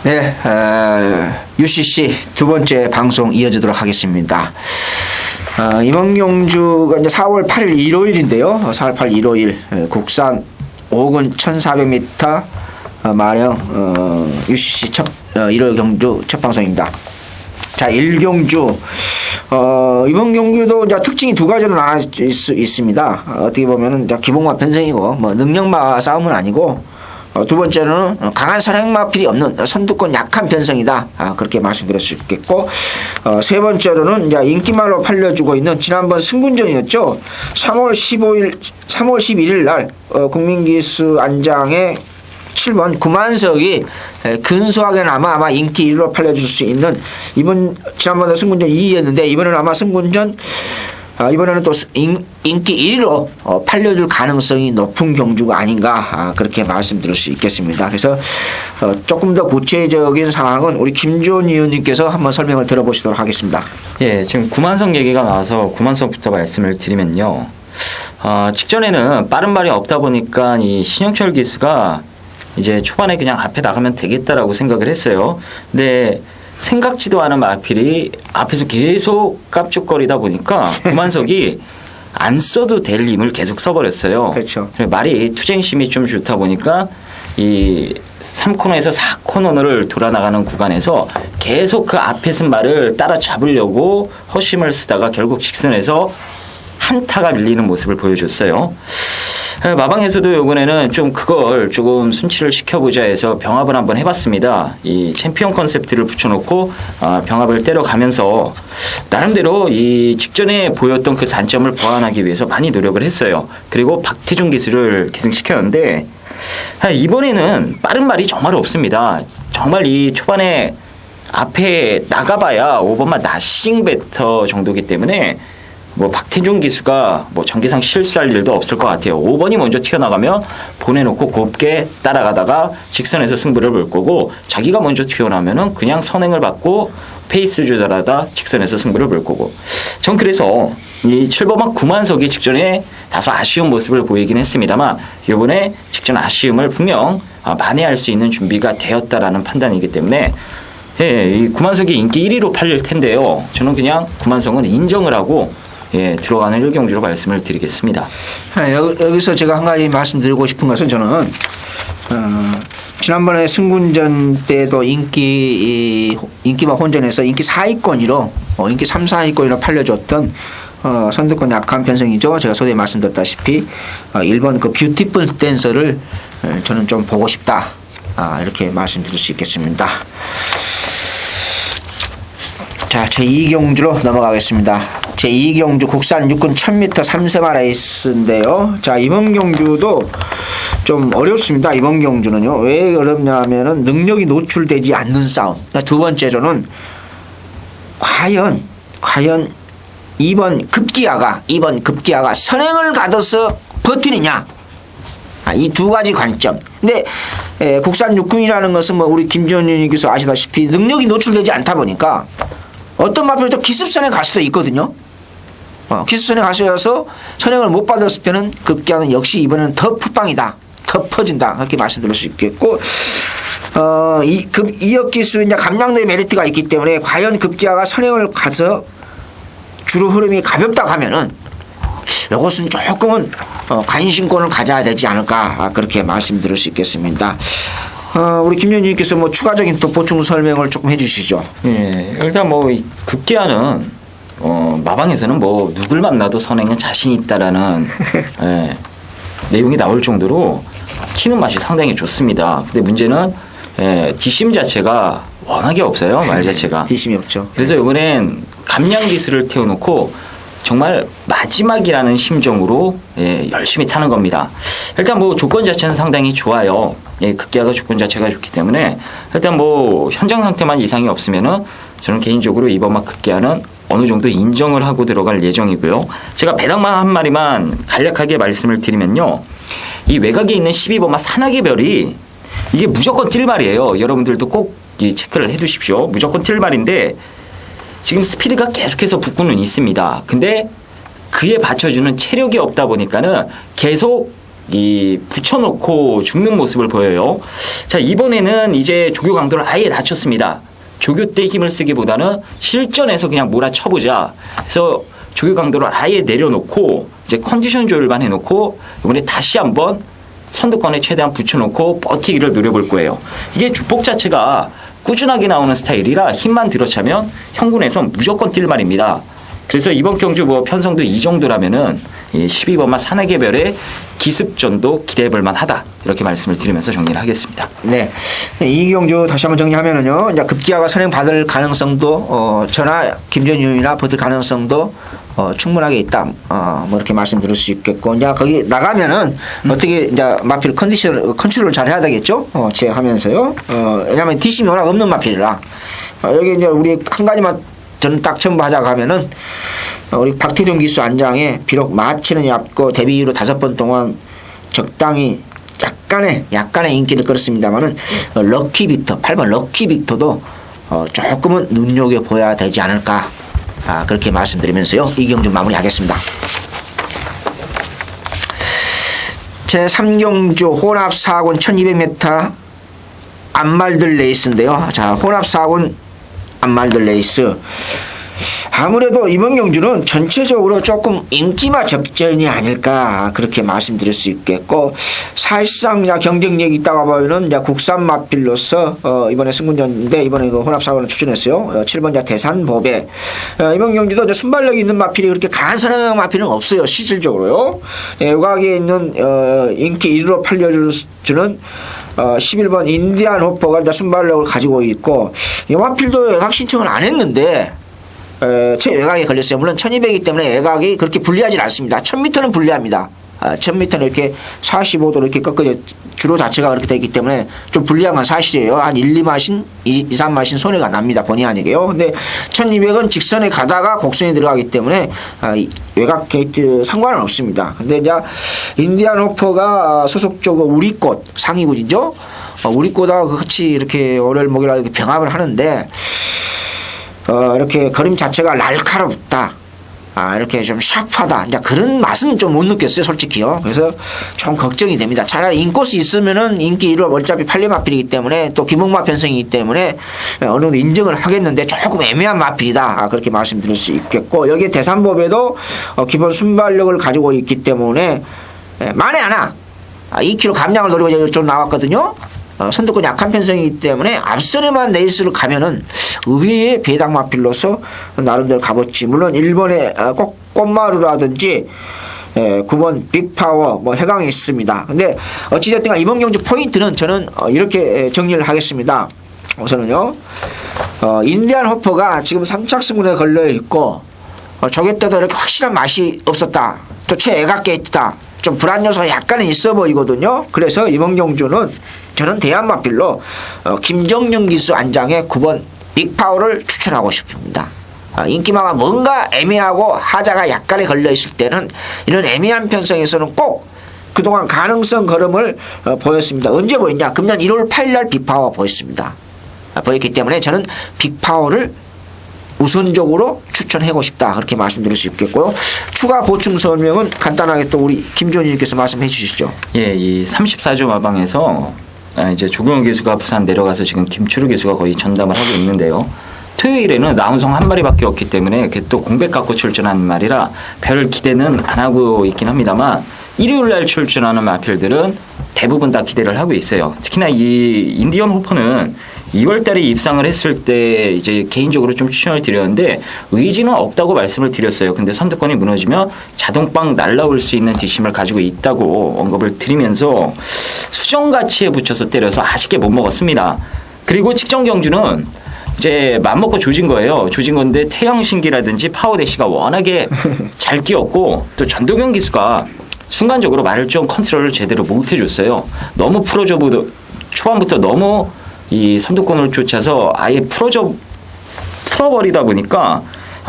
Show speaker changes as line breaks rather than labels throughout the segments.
네, UCC 두 번째 방송 이어지도록 하겠습니다. 이번 경주가 이제 4월 8일 일요일인데요. 4월 8일 일요일 국산 5군 1400m 마령 UCC 일요일 경주 첫 방송입니다. 자, 1경주 이번 경주도 이제 특징이 두 가지로 나눠질 수 있습니다. 어떻게 보면은 이제 기본마 편성이고 뭐 능력마 싸움은 아니고 두 번째는 강한 선행마필이 없는 선두권 약한 편성이다. 그렇게 말씀드릴 수 있겠고, 세 번째로는 이제 인기말로 팔려주고 있는 지난번 승군전이었죠. 3월 11일 날 국민기수 안장의 7번 구만석이 근소하게나마 아마 인기 1위로 팔려줄 수 있는 지난번에 승군전 2위였는데 이번에는 아마 승군전 이번에는 또 인기 1위로 팔려줄 가능성이 높은 경주가 아닌가 그렇게 말씀드릴 수 있겠습니다. 그래서 조금 더 구체적인 상황은 우리 김주원 의원님께서 한번 설명을 들어보시도록 하겠습니다.
예, 지금 구만석 얘기가 나와서 구만석부터 말씀을 드리면요. 직전에는 빠른 발이 없다 보니까 이 신영철 기수가 이제 초반에 그냥 앞에 나가면 되겠다라고 생각을 했어요. 근데 생각지도 않은 마필이 앞에서 계속 깝죽거리다 보니까 구만석이 안 써도 될 힘을 계속 써버렸어요.
그렇죠.
말이 투쟁심이 좀 좋다 보니까 이 3코너에서 4코너를 돌아 나가는 구간에서 계속 그 앞에 쓴 말을 따라잡으려고 허심을 쓰다가 결국 직선에서 한타가 밀리는 모습을 보여줬어요. 마방에서도 이번에는 좀 그걸 조금 순치를 시켜보자 해서 병합을 한번 해봤습니다. 이 챔피언 컨셉트를 붙여놓고 병합을 때려가면서 나름대로 이 직전에 보였던 그 단점을 보완하기 위해서 많이 노력을 했어요. 그리고 박태준 기술을 기승시켰는데 이번에는 빠른 말이 정말 없습니다. 정말 이 초반에 앞에 나가봐야 5번만 나싱 베터 정도기 때문에 뭐 박태준 기수가 뭐 전개상 실수할 일도 없을 것 같아요. 5번이 먼저 튀어나가면 보내놓고 곱게 따라가다가 직선에서 승부를 볼 거고 자기가 먼저 튀어나오면은 그냥 선행을 받고 페이스 조절하다 직선에서 승부를 볼 거고 전 그래서 이 7번마 구만석이 직전에 다소 아쉬운 모습을 보이긴 했습니다만 이번에 직전 아쉬움을 분명 만회할 수 있는 준비가 되었다라는 판단이기 때문에 예, 이 구만석이 인기 1위로 팔릴 텐데요. 저는 그냥 구만석은 인정을 하고 들어가는 1경주로 말씀을 드리겠습니다.
여기서 제가 한 가지 말씀드리고 싶은 것은 저는 지난번에 승군전 때도 인기와 혼전해서 인기 4위권으로 인기 3, 4위권으로 팔려줬던 선두권 약한 편성이죠. 제가 소대에 말씀드렸다시피 1번 그 뷰티풀 댄서를 저는 좀 보고 싶다. 이렇게 말씀드릴 수 있겠습니다. 자, 제2경주로 넘어가겠습니다. 제2경주 국산 6군 1000m 3세마 레이스인데요. 자, 이번 경주도 좀 어렵습니다. 이번 경주는요. 왜 어렵냐면은 능력이 노출되지 않는 싸움. 두 번째로는 과연 2번 급기야가 선행을 가둬서 버티느냐. 이 두 가지 관점. 근데 국산 6군이라는 것은 뭐 우리 김지원 의원님께서 아시다시피 능력이 노출되지 않다 보니까 어떤 마필도 기습선에 갈 수도 있거든요. 기습선에 가셔서 선행을 못 받았을 때는 급기야는 역시 이번에는 더 풋방이다. 더 퍼진다. 그렇게 말씀드릴 수 있겠고, 이역기수 이제 감량도의 메리트가 있기 때문에 과연 급기야가 선행을 가서 주로 흐름이 가볍다 하면은 이것은 조금은 관심권을 가져야 되지 않을까. 그렇게 말씀드릴 수 있겠습니다. 우리 김연희님께서 뭐 추가적인 또 보충 설명을 조금 해주시죠.
예, 일단 뭐 급기야는 마방에서는 뭐 누굴 만나도 선행에 자신 있다라는 내용이 나올 정도로 튀는 맛이 상당히 좋습니다. 근데 문제는 뒷심 자체가 워낙에 없어요. 말 자체가.
뒷심이 없죠.
그래서 이번엔 감량 기술을 태워놓고 정말 마지막이라는 심정으로 열심히 타는 겁니다. 일단 뭐 조건 자체는 상당히 좋아요. 급기야가 조건 자체가 좋기 때문에 일단 뭐 현장 상태만 이상이 없으면은 저는 개인적으로 이번만 급기야는 어느 정도 인정을 하고 들어갈 예정이고요. 제가 배당만 한 마리만 간략하게 말씀을 드리면요. 이 외곽에 있는 12번마 산악의 별이 이게 무조건 뛸 말이에요. 여러분들도 꼭 이 체크를 해 두십시오. 무조건 뛸 말인데 지금 스피드가 계속해서 붙고는 있습니다. 근데 그에 받쳐주는 체력이 없다 보니까는 계속 이 붙여놓고 죽는 모습을 보여요. 자, 이번에는 이제 조교 강도를 아예 낮췄습니다. 조교 때 힘을 쓰기보다는 실전에서 그냥 몰아쳐보자. 그래서 조교 강도를 아예 내려놓고 이제 컨디션 조율만 해놓고 이번에 다시 한번 선두권에 최대한 붙여놓고 버티기를 노려볼 거예요. 이게 주폭 자체가 꾸준하게 나오는 스타일이라 힘만 들어차면 형군에선 무조건 뛸 말입니다. 그래서 이번 경주 뭐 편성도 이 정도라면은 12번마 산악개별의 기습전도 기대해볼 만하다. 이렇게 말씀을 드리면서 정리를 하겠습니다.
네. 이 경주 다시 한번 정리하면은요. 이제 급기야가 선행받을 가능성도 저나 김전윤이나 붙을 가능성도 충분하게 있다. 뭐 이렇게 말씀드릴 수 있겠고, 이제 거기 나가면은 어떻게 이제 마필 컨트롤을 잘 해야 되겠죠. 제하면서요. 왜냐하면 뒷심이 워낙 없는 마필이라. 여기 이제 우리 한 가지만 저는 딱 첨부하자고 하면은 우리 박태종 기수 안장에 비록 마치는 얕고 데뷔 이후로 5번 동안 적당히 약간의 인기를 끌었습니다만은 럭키 빅터 8번 럭키 빅터도 조금은 눈여겨 보여야 되지 않을까. 그렇게 말씀드리면서요. 이 경주 마무리하겠습니다. 제3경주 혼합 4군 1200m 안말들 레이스인데요. 자, 혼합 4군 안말들 레이스. 아무래도 이번 경주는 전체적으로 조금 인기마 접전이 아닐까 그렇게 말씀드릴 수 있겠고, 사실상 경쟁력이 있다고 보면은 국산 마필로서 이번에 승군전인데 이번에 그 혼합사고를 추천했어요. 7번자 대산보배. 이번 경주도 이제 순발력이 있는 마필이 그렇게 간선한 마필은 없어요. 실질적으로요. 외곽에 있는 인기 1위로 팔려주는 11번 인디안 호퍼가 이제 순발력을 가지고 있고, 이 마필도 외곽 신청을 안 했는데 외곽에 걸렸어요. 물론 1200이기 때문에 외곽이 그렇게 불리하지 않습니다. 1000m는 불리합니다. 1000m는 이렇게 45도로 이렇게 꺾어져, 주로 자체가 그렇게 되기 때문에 좀 불리한 건 사실이에요. 한 1, 2마신, 2, 3마신 손해가 납니다. 본의 아니게요. 근데 1200은 직선에 가다가 곡선에 들어가기 때문에 외곽 게이트 상관은 없습니다. 근데 이제 인디안 호퍼가 소속적으로 우리꽃 상위군이죠. 우리꽃하고 같이 이렇게 월요일 목요일 이렇게 병합을 하는데 이렇게 그림 자체가 날카롭다. 이렇게 좀 샤프하다. 이제 그런 맛은 좀 못 느꼈어요, 솔직히요. 그래서 좀 걱정이 됩니다. 차라리 인코스 있으면은 인기 1호 어차피 팔레마필이기 때문에 또 기복마 편성이기 때문에 어느 정도 인정을 하겠는데 조금 애매한 마필이다. 그렇게 말씀드릴 수 있겠고, 여기에 대산법에도 기본 순발력을 가지고 있기 때문에 만에 하나 2kg 감량을 노리고 좀 나왔거든요. 선두권 약한 편성이기 때문에 앞선에만 레이스를 가면은 의외의 배당 마필로서 나름대로 가봤지. 물론 1번에 꽃마루라든지 9번 빅파워 해강이 있습니다. 근데 어찌됐든 이번 경주 포인트는 저는 이렇게 정리를 하겠습니다. 우선은요, 인디안 호퍼가 지금 3착 승군에 걸려있고 저게 때도 이렇게 확실한 맛이 없었다. 또 최애각 게이트다. 좀 불안 요소가 약간은 있어 보이거든요. 그래서 이번 경주는 저는 대한마필로 김정영 기수 안장의 9번 빅파워를 추천하고 싶습니다. 인기마가 뭔가 애매하고 하자가 약간에 걸려있을 때는 이런 애매한 편성에서는 꼭 그동안 가능성 걸음을 보였습니다. 언제 보였냐? 금년 1월 8일날 빅파워 보였습니다. 보였기 때문에 저는 빅파워를 우선적으로 추천하고 싶다. 그렇게 말씀드릴 수 있겠고요. 추가 보충 설명은 간단하게 또 우리 김조님께서 말씀해 주시죠.
예, 이 34조 마방에서 이제 조경호 기수가 부산 내려가서 지금 김철우 기수가 거의 전담을 하고 있는데요. 토요일에는 나운성 한 마리밖에 없기 때문에 또 공백 갖고 출전하는 말이라 별 기대는 안 하고 있긴 합니다만, 일요일 날 출전하는 마필들은 대부분 다 기대를 하고 있어요. 특히나 이 인디언 호퍼는 2월 달에 입상을 했을 때 이제 개인적으로 좀 추천을 드렸는데 의지는 없다고 말씀을 드렸어요. 근데 선두권이 무너지면 자동빵 날라올 수 있는 뒷심을 가지고 있다고 언급을 드리면서 수정 가치에 붙여서 때려서 아쉽게 못 먹었습니다. 그리고 직전 경주는 이제 맘먹고 조진 거예요. 조진 건데 태양신기라든지 파워대시가 워낙에 잘 뛰었고, 또 전도경 기수가 순간적으로 말을 좀 컨트롤을 제대로 못 해줬어요. 너무 초반부터 너무 이 선두권을 쫓아서 아예 풀어버리다 보니까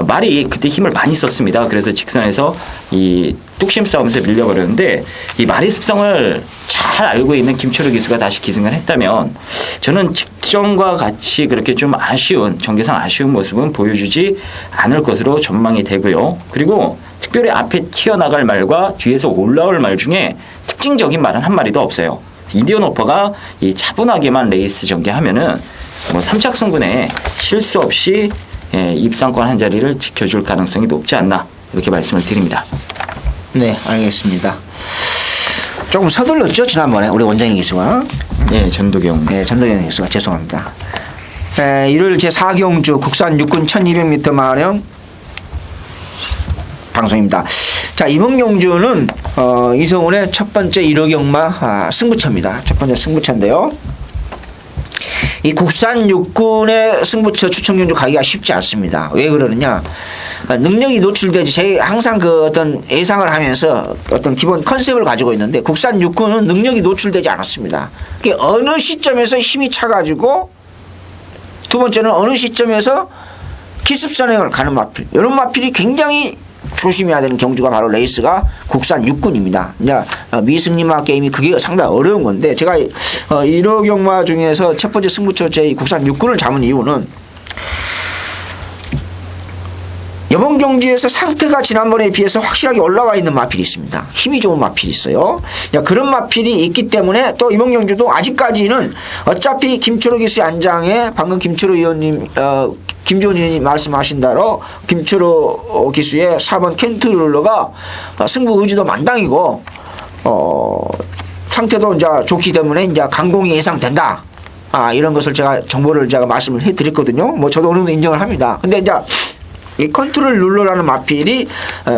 말이 그때 힘을 많이 썼습니다. 그래서 직선에서 이 뚝심 싸움에서 밀려버렸는데, 이 말의 습성을 잘 알고 있는 김철우 기수가 다시 기승을 했다면 저는 직전과 같이 그렇게 좀 정계상 아쉬운 모습은 보여주지 않을 것으로 전망이 되고요. 그리고 특별히 앞에 튀어나갈 말과 뒤에서 올라올 말 중에 특징적인 말은 한 마리도 없어요. 인디언 오퍼가 이 차분하게만 레이스 전개하면은 뭐 3착 승분에 실수 없이 입상권 한 자리를 지켜줄 가능성이 높지 않나 이렇게 말씀을 드립니다.
네, 알겠습니다. 조금 서둘렀죠 지난번에 우리 원장님 기수가.
네, 전도경.
네, 전도경 기수가 죄송합니다. 일요일 제4경주 국산 육군 1200m 마령 방송입니다. 자, 이번 경주는 이성훈의 첫 번째 1호 경마 승부처입니다. 첫 번째 승부처인데요. 이 국산 육군의 승부처 추천 경주 가기가 쉽지 않습니다. 왜 그러느냐? 능력이 노출되지. 제가 항상 그 어떤 예상을 하면서 어떤 기본 컨셉을 가지고 있는데 국산 육군은 능력이 노출되지 않았습니다. 그게 어느 시점에서 힘이 차가지고 두 번째는 어느 시점에서 기습선행을 가는 마필. 이런 마필이 굉장히 조심해야 되는 경주가 바로 레이스가 국산 육군입니다. 이제 미승리마 게임이 그게 상당히 어려운 건데 제가 1호 경마 중에서 첫 번째 승부처 제 국산 육군을 잡은 이유는 이번 경주에서 상태가 지난번에 비해서 확실하게 올라와 있는 마필이 있습니다. 힘이 좋은 마필이 있어요. 그런 마필이 있기 때문에 또 이번 경주도 아직까지는 어차피 김초로 기수의 안장에 방금 김초로 의원님 김조은 의원님 말씀하신 대로 김초로 기수의 4번 켄트롤러가 승부 의지도 만당이고 상태도 이제 좋기 때문에 이제 강공이 예상된다. 이런 것을 제가 정보를 제가 말씀을 해드렸거든요. 뭐 저도 어느 정도 인정을 합니다. 근데 이제 이 컨트롤 룰러라는 마필이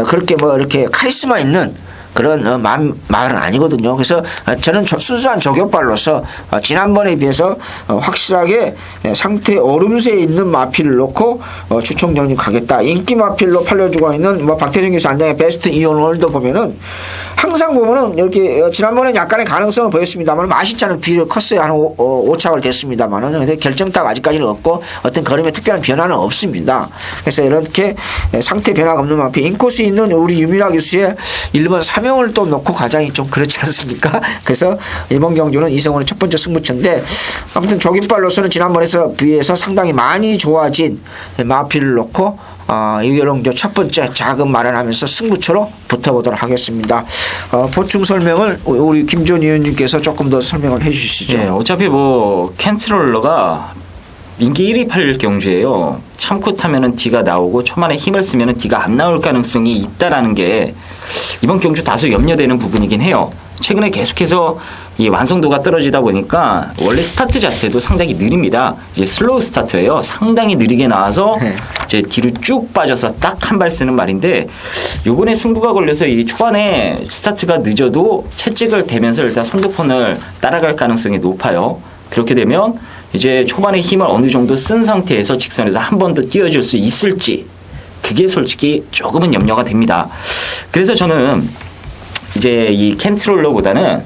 그렇게 뭐 이렇게 카리스마 있는 그런 말은 아니거든요. 그래서 저는 순수한 조교발로서 지난번에 비해서 확실하게 상태 오름세에 있는 마필을 놓고 추천 경주 가겠다. 인기 마필로 팔려주고 있는 뭐 박태준 교수 안장의 베스트 이온월드 보면은 항상 보면은 이렇게 지난번에 약간의 가능성을 보였습니다만 맛있지 않은 비율이 컸어요. 한 5착을 됐습니다만은 근데 결정타가 아직까지는 없고 어떤 걸음에 특별한 변화는 없습니다. 그래서 이렇게 상태 변화가 없는 마필 인코스에 있는 우리 유미라 교수의 1번 사명을 또 놓고 가장이 좀 그렇지 않습니까? 그래서 이번 경주는 이성훈의 첫 번째 승부처인데 아무튼 조깃발로서는 지난번에서 비해서 상당히 많이 좋아진 마필을 놓고 이런 첫 번째 자금 마련하면서 승부처로 붙어보도록 하겠습니다. 보충 설명을 우리 김조은 의원님께서 조금 더 설명을 해 주시죠.
네, 어차피 뭐 켄트롤러가 인기 1위 팔릴 경주예요. 참고 타면은 D가 나오고 초반에 힘을 쓰면은 D가 안 나올 가능성이 있다라는 게 이번 경주 다소 염려되는 부분이긴 해요. 최근에 계속해서 이 완성도가 떨어지다 보니까 원래 스타트 자체도 상당히 느립니다. 이제 슬로우 스타트예요. 상당히 느리게 나와서 이제 뒤로 쭉 빠져서 딱 한 발 쓰는 말인데 요번에 승부가 걸려서 이 초반에 스타트가 늦어도 채찍을 대면서 일단 선두폰을 따라갈 가능성이 높아요. 그렇게 되면 이제 초반에 힘을 어느 정도 쓴 상태에서 직선에서 한 번 더 뛰어줄 수 있을지 그게 솔직히 조금은 염려가 됩니다. 그래서 저는 이제 이 켄트롤러보다는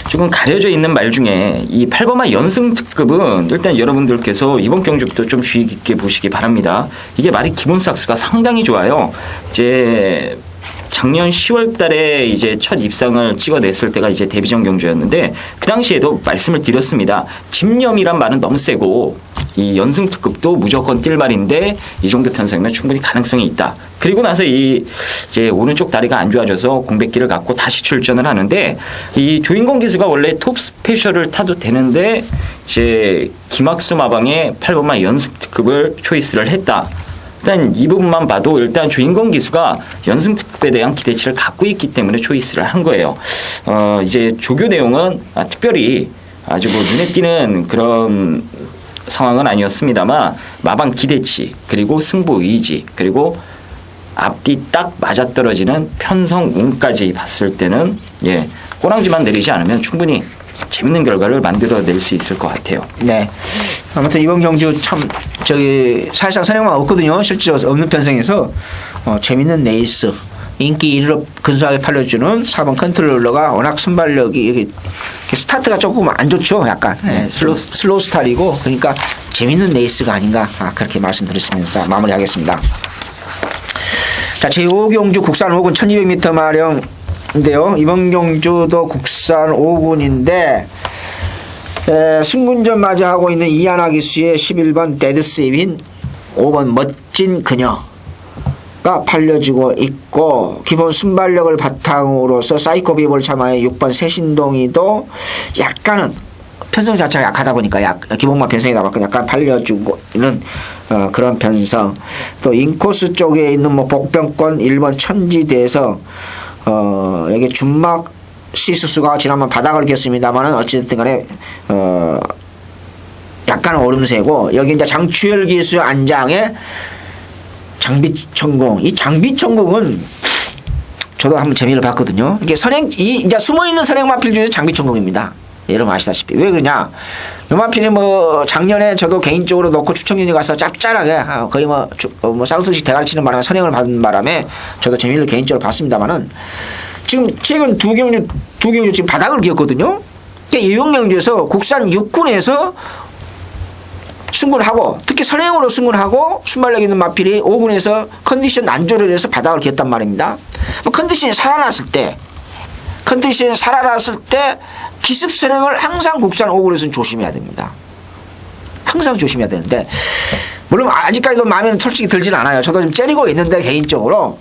조금 가려져 있는 말 중에 이 8번마 연승 특급은 일단 여러분들께서 이번 경주부터 좀 주의 깊게 보시기 바랍니다. 이게 말이 기본 삭수가 상당히 좋아요. 이제 작년 10월 달에 이제 첫 입상을 찍어냈을 때가 이제 데뷔전 경주였는데 그 당시에도 말씀을 드렸습니다. 집념이란 말은 너무 세고 이 연승 특급도 무조건 뛸 말인데 이 정도 편성이면 충분히 가능성이 있다. 그리고 나서 이제 오른쪽 다리가 안 좋아져서 공백기를 갖고 다시 출전을 하는데 이 조인공 기수가 원래 톱 스페셜을 타도 되는데 이제 김학수 마방의 8번마 연승 특급을 초이스를 했다. 일단 이 부분만 봐도 일단 조인공 기수가 연승 특급에 대한 기대치를 갖고 있기 때문에 초이스를 한 거예요. 이제 조교 내용은 특별히 아주 뭐 눈에 띄는 그런 상황은 아니었습니다만 마방 기대치 그리고 승부 의지 그리고 앞뒤 딱 맞아떨어지는 편성 운까지 봤을 때는 꼬랑지만 내리지 않으면 충분히 재밌는 결과를 만들어낼 수 있을 것 같아요.
네. 아무튼 이번 경주 참 사실상 선행만 없거든요. 실제로 없는 편성에서 재밌는 레이스 인기 1위로 근소하게 팔려주는 4번 컨트롤러가 워낙 순발력이 여기 스타트가 조금 안 좋죠. 약간 슬로우 스타일이고 그러니까 재밌는 레이스가 아닌가 그렇게 말씀드렸으면서 마무리하겠습니다. 자, 제5경주 국산 5군 1200m 마령인데요. 이번 경주도 국산 5군인데 승군전 맞이하고 있는 이하나 기수의 11번 데드스윕인 5번 멋진 그녀가 팔려지고 있고 기본 순발력을 바탕으로서 사이코비볼 참하의 6번 새신동이도 약간은 편성 자체가 약하다 보니까 기본만 변성이다 보니까 약간 팔려주고 있는 그런 변성. 또 인코스 쪽에 있는 뭐 복병권 1번 천지대에서 여기 준막 시수수가 지난번 바닥을 겼습니다만은 어찌됐든 간에 약간 오름세고 여기 이제 장추열 기수 안장에 장비천공. 이 장비천공은 저도 한번 재미를 봤거든요. 이게 이제 숨어있는 선행마필 중에 장비천공입니다. 여러분 아시다시피. 왜 그러냐. 요마필이 뭐 작년에 저도 개인적으로 놓고 추천연이 가서 짭짤하게 거의 뭐 쌍수식 대가리 치는 바람에 선행을 받은 바람에 저도 재미를 개인적으로 봤습니다만은 지금 최근 두 경주 지금 바닥을 기었거든요. 그러니까 이용경주에서 국산 육군에서 승군하고 특히 선행으로 승군하고 순발력 있는 마필이 5군에서 컨디션 난조를 해서 바닥을 기었단 말입니다. 뭐 컨디션이 살아났을 때 기습 선행을 항상 국산 5군에서는 조심해야 됩니다. 항상 조심해야 되는데 물론 아직까지도 마음에는 솔직히 들지는 않아요. 저도 지금 째리고 있는데 개인적으로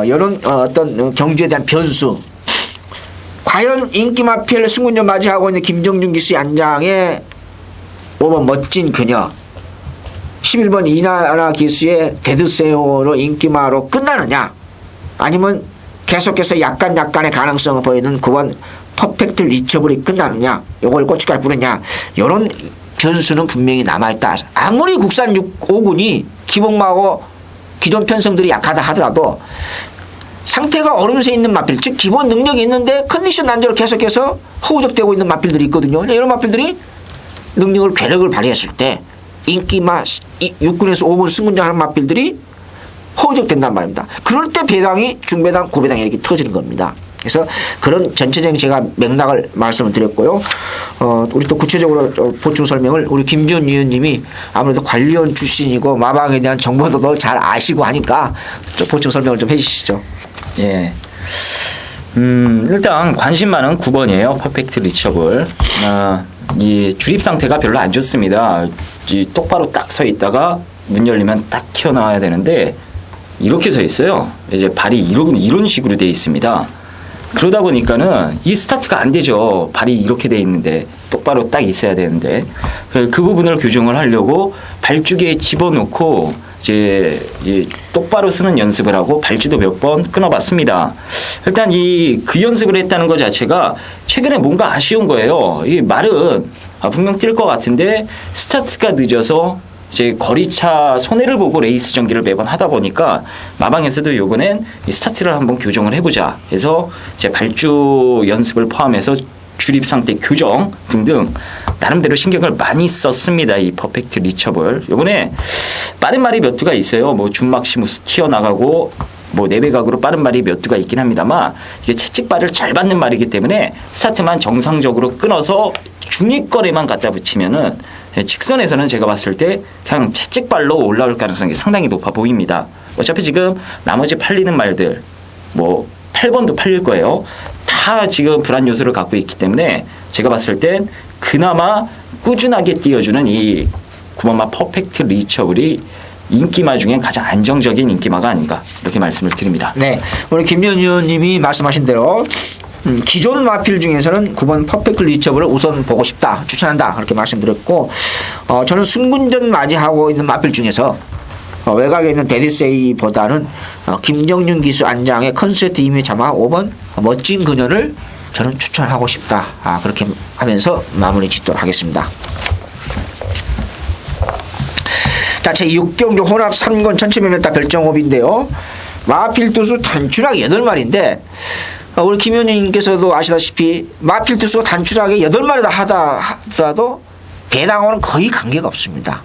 이런 어떤 경주에 대한 변수 과연 인기마필 승군전 맞이하고 있는 김정준 기수의 안장에 5번 멋진 그녀 11번 이나라 기수의 데드세오로 인기마로 끝나느냐 아니면 계속해서 약간의 가능성을 보이는 9번 퍼펙트 리처블이 끝나느냐 요걸 고춧가루 뿌리냐 이런 변수는 분명히 남아있다. 아무리 국산 5군이 기본마하고 기존 편성들이 약하다 하더라도 상태가 얼음새 있는 마필 즉 기본 능력이 있는데 컨디션 난조로 계속해서 허우적대고 있는 마필들이 있거든요. 이런 마필들이 능력을 괴력을 발휘했을 때 인기마 6군에서 5군 승군장하는 마필들이 허우적된단 말입니다. 그럴 때 배당이 중배당 고배당이 이렇게 터지는 겁니다. 그래서 그런 전체적인 제가 맥락을 말씀을 드렸고요. 우리 또 구체적으로 보충 설명을 우리 김지원 위원님이 아무래도 관리원 출신이고 마방에 대한 정보도 더 잘 아시고 하니까 좀 보충 설명을 좀 해주시죠.
예. 일단 관심 많은 9번이에요. 퍼펙트 리처블. 이 주립 상태가 별로 안 좋습니다. 똑바로 딱 서 있다가 문 열리면 딱 튀어나와야 되는데 이렇게 서 있어요. 이제 발이 이런 식으로 되어 있습니다. 그러다 보니까는 이 스타트가 안 되죠. 발이 이렇게 돼 있는데 똑바로 딱 있어야 되는데 그 부분을 교정을 하려고 발주기에 집어넣고 이제 똑바로 쓰는 연습을 하고 발주도 몇 번 끊어봤습니다. 일단 그 연습을 했다는 것 자체가 최근에 뭔가 아쉬운 거예요. 이 말은 분명 뛸 것 같은데 스타트가 늦어서 이제 거리차 손해를 보고 레이스 전기를 매번 하다 보니까 마방에서도 요번엔 이 스타트를 한번 교정을 해보자 해서 이제 발주 연습을 포함해서 주립 상태 교정 등등 나름대로 신경을 많이 썼습니다. 이 퍼펙트 리처블. 요번에 빠른 말이 몇 두가 있어요. 뭐 준막시무스 튀어나가고 뭐 내배각으로 빠른 말이 몇 두가 있긴 합니다만 이게 채찍발을 잘 받는 말이기 때문에 스타트만 정상적으로 끊어서 중위권에만 갖다 붙이면은 직선에서는 제가 봤을 때 그냥 채찍발로 올라올 가능성이 상당히 높아 보입니다. 어차피 지금 나머지 팔리는 말들 뭐 8번도 팔릴 거예요. 다 지금 불안 요소를 갖고 있기 때문에 제가 봤을 땐 그나마 꾸준하게 띄워주는 이 9번마 퍼펙트 리처블이 인기마 중에 가장 안정적인 인기마가 아닌가 이렇게 말씀을 드립니다.
네, 우리 김현 의원님이 말씀하신 대로 기존 마필 중에서는 9번 퍼펙트 리처블을 우선 보고 싶다, 추천한다 그렇게 말씀드렸고 저는 승군전 맞이하고 있는 마필 중에서 외곽에 있는 데디세이보다는 김정윤 기수 안장의 컨셉트 이미 자마 5번 멋진 그녀를 저는 추천하고 싶다. 그렇게 하면서 마무리 짓도록 하겠습니다. 자, 제6경주 혼합 3권 1700m 별정호비인데요. 마필 투수 단출하게 8마리인데 우리 김 의원님께서도 아시다시피 마필 투수가 단출하게 8마리다 하더라도 배당하고는 거의 관계가 없습니다.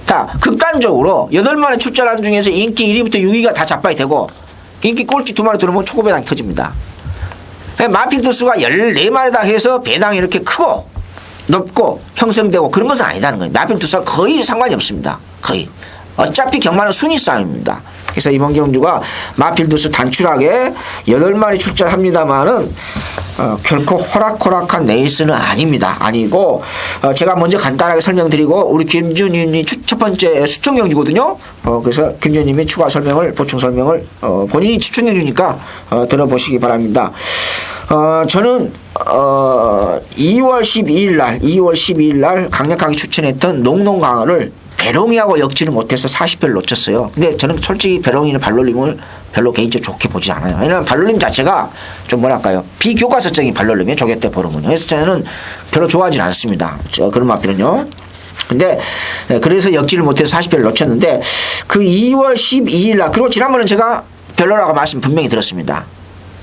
자, 극단적으로 8마리 출전한 중에서 인기 1위부터 6위가 다 잡아야 되고 인기 꼴찌 2마리 들어오면 초고배당이 터집니다. 마필 투수가 14마리다 해서 배당이 이렇게 크고 높고 형성되고 그런 것은 아니다는 거예요. 마필 투수와 거의 상관이 없습니다. 거의. 어차피 경마는 순위 싸움입니다. 그래서 이번 경주가 마필 투수 단출하게 8마리 출전합니다만은 결코 호락호락한 레이스는 아닙니다. 아니고 제가 먼저 간단하게 설명드리고 우리 김준희님이 첫 번째 수청 경주거든요. 그래서 김준희님이 추가 설명을 보충 설명을 본인이 추천 경주니까 들어보시기 바랍니다. 저는 2월 12일 날 강력하게 추천했던 농농강화를 배롱이하고 엮지는 못해서 40배를 놓쳤어요. 근데 저는 솔직히 배롱이는 발놀림을 별로 개인적으로 좋게 보지 않아요. 왜냐하면 발놀림 자체가 좀 뭐랄까요. 비교과서적인 발놀림이에요. 조개 때 보름은요. 그래서 저는 별로 좋아하지는 않습니다. 그런 맛비는요. 근데 그래서 엮지를 못해서 40배를 놓쳤는데 그 2월 12일 날 그리고 지난번에 제가 별로라고 말씀 분명히 들었습니다.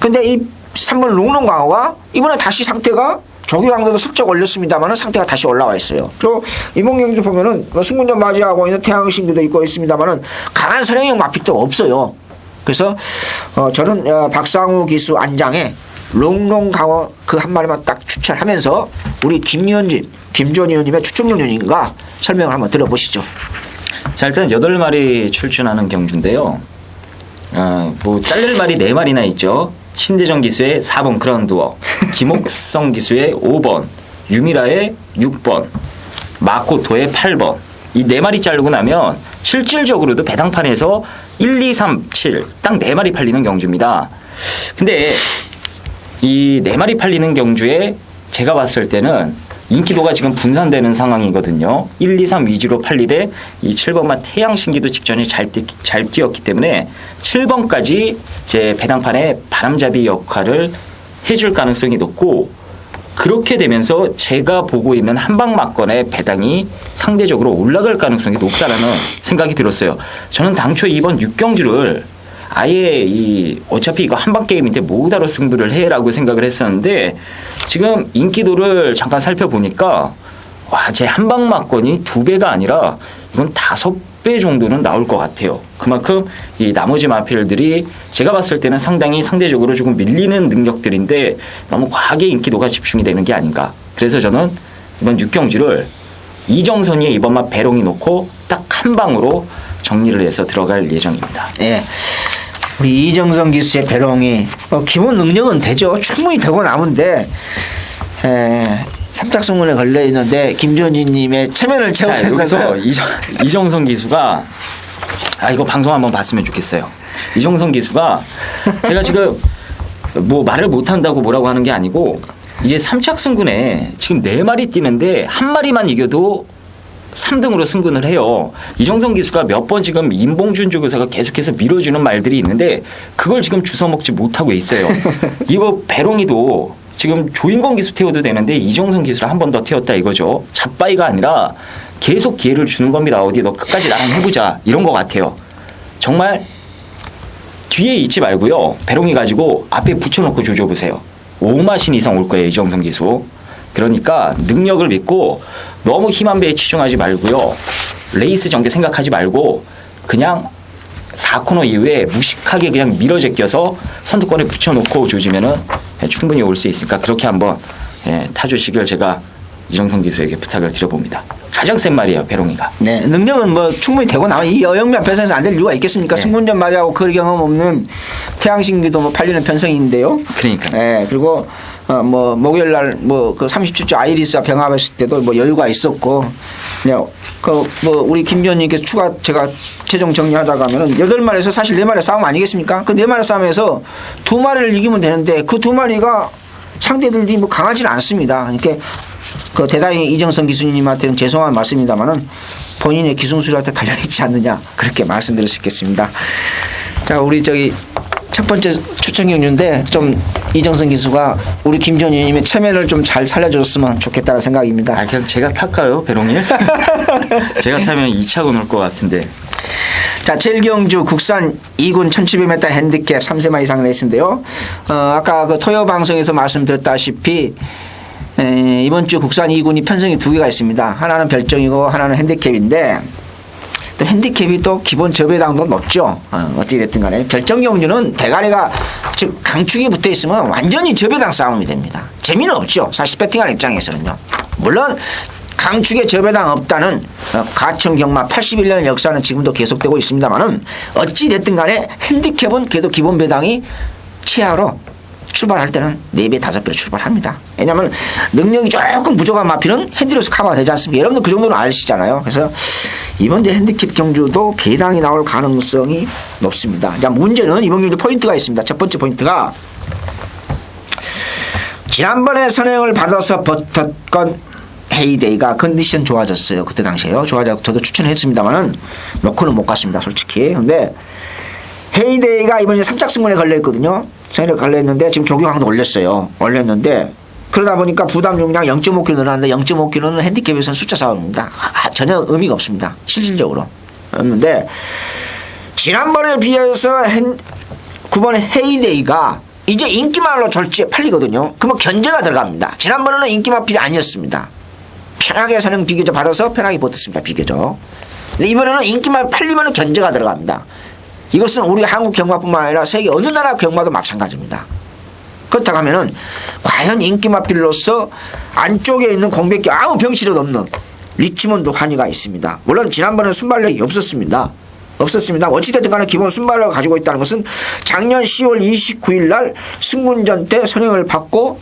근데 이 3번 롱롱강화가 이번에 다시 상태가 조기왕도도 슬쩍 올렸습니다만은 상태가 다시 올라와 있어요. 또 이몽경주 보면은 승군전 맞이하고 있는 태양신기도 있고 있습니다만은 강한 선행형 마픽도 없어요. 그래서 저는 박상우 기수 안장에 롱롱강화 그 한 마리만 딱 추천하면서 우리 김전 의원님의 추천 경륜인가 설명을 한번 들어보시죠.
자, 일단 8마리 출전하는 경주인데요. 뭐 잘릴 말이 4마리나 있죠. 신대정 기수의 4번 그라운드워, 김옥성 기수의 5번, 유미라의 6번, 마코토의 8번. 이 4마리 자르고 나면 실질적으로도 배당판에서 1, 2, 3, 7 딱 4마리 팔리는 경주입니다. 근데 이 4마리 팔리는 경주에 제가 봤을 때는 인기도가 지금 분산되는 상황이거든요. 1, 2, 3 위주로 팔리되 이 7번만 태양신기도 직전에 잘 뛰었기 때문에 7번까지 제 배당판의 바람잡이 역할을 해줄 가능성이 높고 그렇게 되면서 제가 보고 있는 한방막건의 배당이 상대적으로 올라갈 가능성이 높다라는 생각이 들었어요. 저는 당초 이번 6경주를 아예 어차피 이거 한방 게임인데 뭐다로 승부를 해라고 생각을 했었는데 지금 인기도를 잠깐 살펴보니까 와, 제 한방 막건이 2배가 아니라 이건 5배 정도는 나올 것 같아요. 그만큼 이 나머지 마필들이 제가 봤을 때는 상당히 상대적으로 조금 밀리는 능력들인데 너무 과하게 인기도가 집중이 되는 게 아닌가. 그래서 저는 이번 6경주를 이정선이 이번만 배롱이 놓고 딱 한 방으로 정리를 해서 들어갈 예정입니다.
예. 우리 이정선 기수의 배롱이 기본 능력은 되죠. 충분히 되고 남은데 삼tak승문에 걸려 있는데 김전희님의 체면을 채우겠어서
여기서 이정선 기수가 이거 방송 한번 봤으면 좋겠어요. 이정선 기수가 제가 지금 뭐 말을 못한다고 뭐라고 하는 게 아니고 이게 3착 승군에 지금 4마리 뛰는데 한 마리만 이겨도 3등으로 승근을 해요. 이정선 기수가 몇 번 지금 임봉준 조교사가 계속해서 밀어주는 말들이 있는데 그걸 지금 주워먹지 못하고 있어요. 이거 배롱이도 지금 조인권 기수 태워도 되는데 이정선 기수를 한 번 더 태웠다 이거죠. 잡바이가 아니라 계속 기회를 주는 겁니다. 어디 너 끝까지 나랑 해보자 이런 것 같아요. 정말 뒤에 있지 말고요. 배롱이 가지고 앞에 붙여놓고 조져보세요. 5마신 이상 올 거예요. 이정선 기수. 그러니까 능력을 믿고 너무 힘한 배에 치중하지 말고요. 레이스 전개 생각하지 말고 그냥 4코너 이후에 무식하게 그냥 밀어 제껴서 선두권에 붙여놓고 조지면은 충분히 올 수 있으니까 그렇게 한번 타주시길 제가 이정선 기수에게 부탁을 드려봅니다. 가장 센 말이에요, 배롱이가.
네, 능력은 뭐 충분히 되고 나와. 이 여영면 편성에서 안 될 이유가 있겠습니까?
네.
승군전 맞이하고 그 경험 없는 태양신기도 뭐 팔리는 편성인데요.
그러니까.
네, 그리고 뭐 목요일 날 뭐 그 37주 아이리스와 병합했을 때도 뭐 여유가 있었고 그냥 그 뭐 우리 김변님께서 추가 제가 최종 정리하자고 하면은 8마리에서 사실 4마리 싸움 아니겠습니까? 그 4마리 싸움에서 2마리를 이기면 되는데 그 2마리가 상대들이 뭐 강하지는 않습니다. 그러니까 그 대단히 이정선 기수님한테는 죄송한 말씀입니다만은 본인의 기승술한테 달려있지 않느냐 그렇게 말씀드릴 수 있겠습니다. 자, 우리 첫 번째 추천 경주인데 좀 이정선 기수가 우리 김전희님의 체면을 좀 잘 살려줬으면 좋겠다는 생각입니다.
그냥 제가 탈까요, 배롱이? 제가 타면 2차고 놀 것 같은데.
자, 제일경주 국산 2군 1700m 핸디캡 3세마 이상 레이스인데요. 아까 그 토요 방송에서 말씀드렸다시피 이번 주 국산 2군이 편성이 2개가 있습니다. 하나는 별정이고 하나는 핸디캡인데 또 핸디캡이 또 기본 저배당도 높죠. 어떻게 됐든 간에 별정 경주는 대가리가 즉 강축이 붙어 있으면 완전히 저배당 싸움이 됩니다. 재미는 없죠. 사실 배팅하는 입장에서는요. 물론 강축에 저배당 없다는 가청 경마 81년 역사는 지금도 계속되고 있습니다만은 어찌 됐든 간에 핸디캡은 그래도 기본 배당이 최하로 출발할 때는 4배, 5배로 출발합니다. 왜냐하면 능력이 조금 부족한 마필은 핸디로서 커버가 되지 않습니까? 여러분들 그 정도는 아시잖아요. 그래서 이번 이제 핸디캡 경주도 배당이 나올 가능성이 높습니다. 자, 문제는 이번 경주 포인트가 있습니다. 첫 번째 포인트가 지난번에 선행을 받아서 버텼건 헤이데이가 컨디션 좋아졌어요. 그때 당시에요. 좋아졌고 저도 추천했습니다만은 놓고는 못 갔습니다. 솔직히. 근데 헤이데이가 이번에 3짝 승문에 걸려있거든요. 승문에 걸려있는데 지금 조교강도 올렸는데 그러다 보니까 부담 용량 0.5kg 늘어났는데 0.5kg는 핸디캡에서는 숫자 싸움입니다. 전혀 의미가 없습니다. 실질적으로. 없는데 지난번에 비해서 9번의 헤이데이가 이제 인기말로 졸지에 팔리거든요. 그러면 견제가 들어갑니다. 지난번에는 인기마필이 아니었습니다. 편하게 선행 비교적 받아서 편하게 버텼습니다. 비교적. 근데 이번에는 인기말 팔리면 견제가 들어갑니다. 이것은 우리 한국 경마뿐만 아니라 세계 어느 나라 경마도 마찬가지입니다. 그렇다고 하면은 과연 인기마필로서 안쪽에 있는 공백기 아무 병치도 없는 리치몬드 환희가 있습니다. 물론 지난번에 순발력이 없었습니다. 어찌됐든 간에 기본 순발력을 가지고 있다는 것은 작년 10월 29일 날 승문전 때 선행을 받고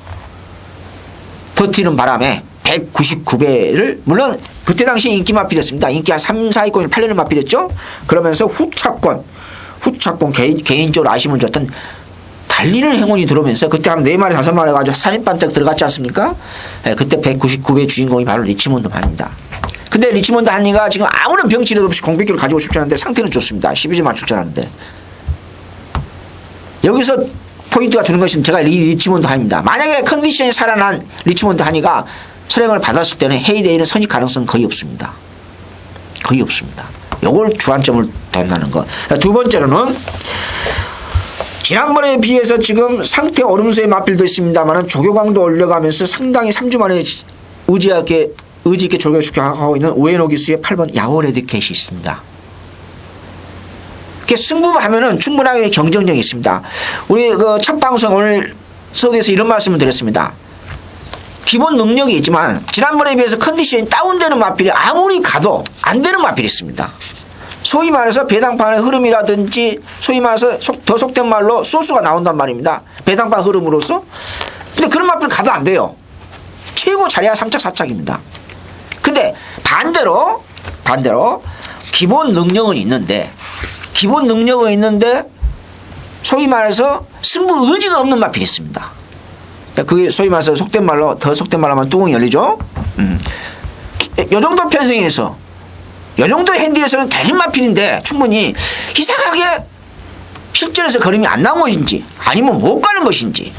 버티는 바람에 199배를 물론 그때 당시 인기 마필이었습니다. 인기 한 3, 4위권을 팔리는 마필이었죠. 그러면서 후차권 개인적으로 아쉬움을 줬던 달리는 행운이 들어오면서 그때 한 4마리 5마리 해가지고 살인 반짝 들어갔지 않습니까? 네, 그때 199배 주인공이 바로 리치몬드 환희입니다. 근데 리치몬드 환희가 지금 아무런 병치레도 없이 공백기를 가지고 출전하는데 상태는 좋습니다. 12주만 출전하는데 여기서 포인트가 두는 것은 제가 리치몬드 환희입니다. 만약에 컨디션이 살아난 리치몬드 환희가 선행을 받았을 때는 헤이데이는 선입 가능성 거의 없습니다. 거의 없습니다. 요걸 주안점을 둔다는 것. 두 번째로는 지난번에 비해서 지금 상태 오름세의 마필도 있습니다만 조교강도 올려가면서 상당히 3주 만에 의지 있게 조교축하고 있는 오에노 기수의 8번 야오레드캣이 있습니다. 이렇게 승부하면은 충분하게 경쟁력이 있습니다. 우리 그 첫 방송 오늘 서울에서 이런 말씀을 드렸습니다. 기본 능력이 있지만 지난번에 비해서 컨디션이 다운되는 마필이 아무리 가도 안 되는 마필이 있습니다. 소위 말해서 배당판의 흐름이라든지 소위 말해서 더 속된 말로 소스가 나온단 말입니다. 배당판 흐름으로서. 근데 그런 마필 가도 안 돼요. 최고 잘해야 3착 4착입니다. 근데 반대로 기본 능력은 있는데 소위 말해서 승부 의지가 없는 마필이 있습니다. 그게 소위 말해서 더 속된 말로 하면 뚜껑이 열리죠. 요 정도 편성에서 요 정도 핸디에서는 되는 마필인데 충분히 이상하게 실전에서 걸음이 안 나온 것인지 아니면 못 가는 것인지